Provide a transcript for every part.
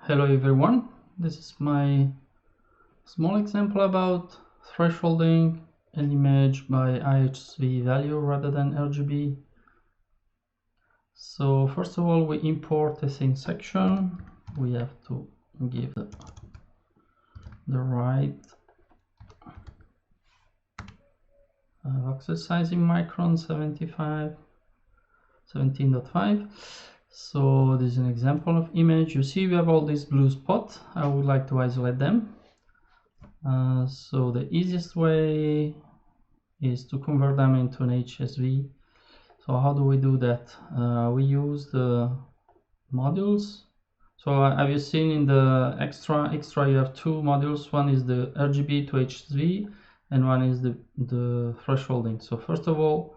Hello everyone, this is my small example about thresholding an image by HSV value rather than RGB. So first of all, we import a scene section. We have to give the right voxel size in micron 17.5. So this is an example of image. You see we have all these blue spots. I would like to isolate them. So the easiest way is to convert them into an HSV. So how do we do that? We use the modules. So have you seen in the extra you have two modules. One is the RGB to HSV and one is the thresholding. So first of all,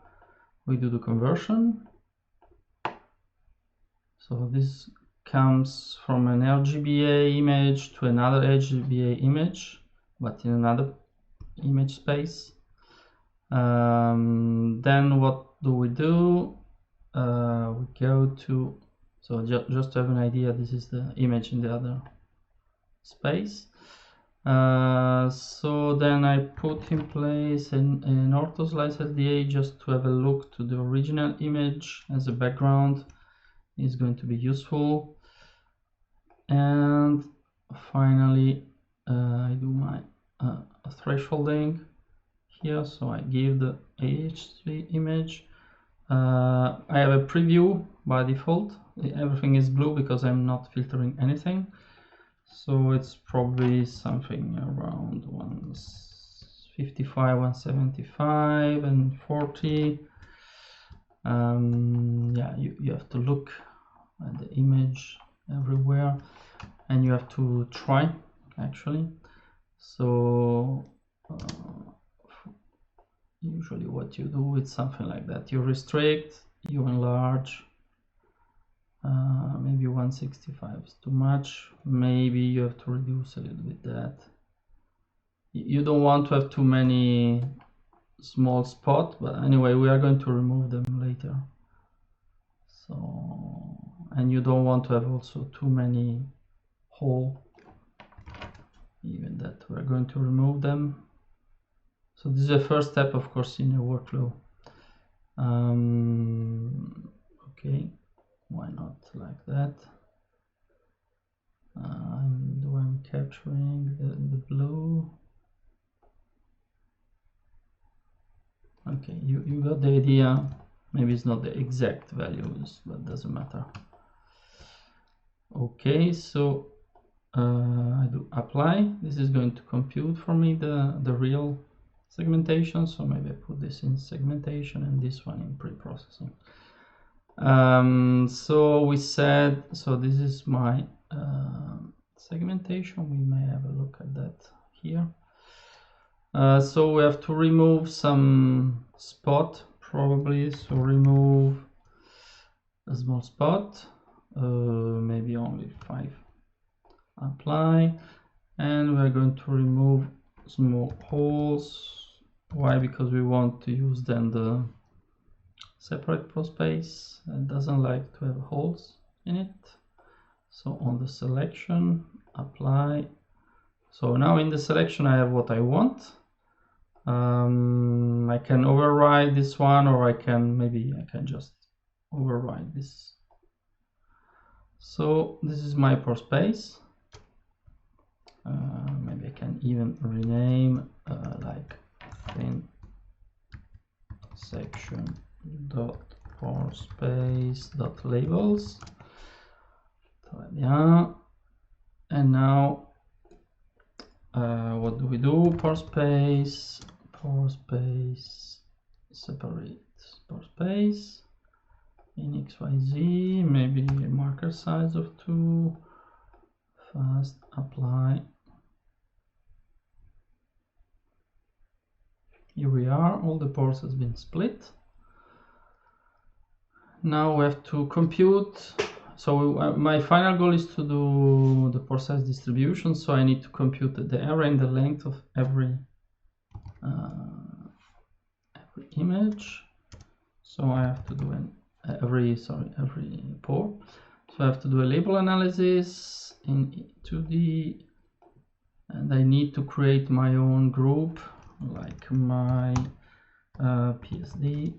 we do the conversion. So this comes from an RGBA image to another RGBA image, but in another image space. Then what do? We go to, so just to have an idea, this is the image in the other space. So then I put in place an ortho slice LDA just to have a look to the original image as a background. Is going to be useful. And finally I do my thresholding here, so I give the HSV image. I have a preview by default. Everything is blue because I'm not filtering anything, so it's probably something around 155, 175 and 40. Yeah, you have to look at the image everywhere and you have to try actually. So usually what you do is something like that. You restrict, you enlarge. Maybe 165 is too much. Maybe you have to reduce a little bit that. You don't want to have too many small spots, but anyway, we are going to remove them later. So, and you don't want to have also too many holes, even that we're going to remove them. So this is the first step, of course, in a workflow. Okay, why not like that? And I'm capturing the blue. Okay, you got the idea. Maybe it's not the exact values, but doesn't matter. Okay, so I do apply. This is going to compute for me the real segmentation. So maybe I put this in segmentation and this one in pre-processing. So we said, so this is my segmentation. We may have a look at that here. So we have to remove some spot probably. So remove a small spot, maybe only 5. Apply, and we're going to remove small holes. Why? Because we want to use then the separate pore space. It doesn't like to have holes in it. So on the selection, apply. So now in the selection I have what I want. I can override this one, or I can just override this. So this is my pore space. Maybe I can even rename like thin section dot pore space dot labels. Très bien. And now what do we do? Pore space, separate pore space in XYZ, maybe a marker size of 2. Fast apply. Here we are, all the pores has been split. Now we have to compute. So my final goal is to do the pore size distribution. So I need to compute the area and the length of every image. So I have to do every pore. So I have to do a label analysis in 2D, and I need to create my own group, like my PSD,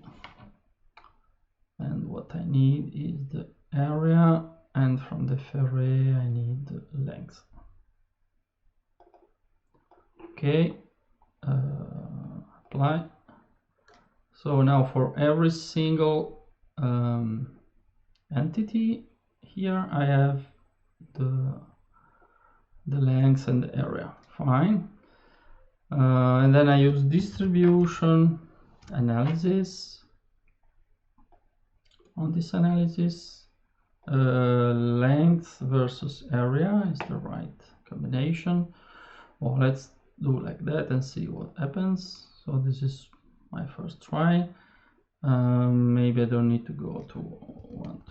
and what I need is the area, and from the array I need the length. Okay, apply. So now for every single entity here I have the length and the area. Fine. And then I use distribution analysis. On this analysis, length versus area is the right combination. Well, let's do like that and see what happens. So this is my first try. Maybe I don't need to go to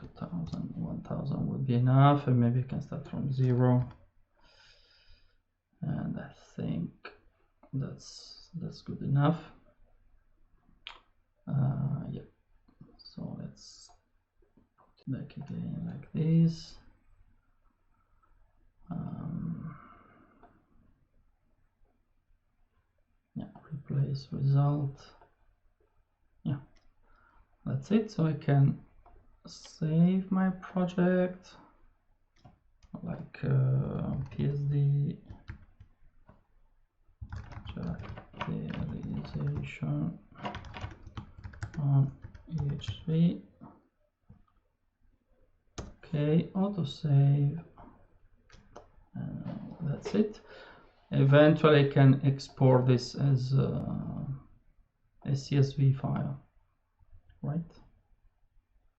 2000. 1000 would be enough, and maybe I can start from 0. And I think that's good enough. Yeah. So let's put it back again like this. Yeah, replace result. Yeah, that's it. So I can save my project, like PSD characterization on HSV. Okay, autosave. That's it. Eventually I can export this as a CSV file, right?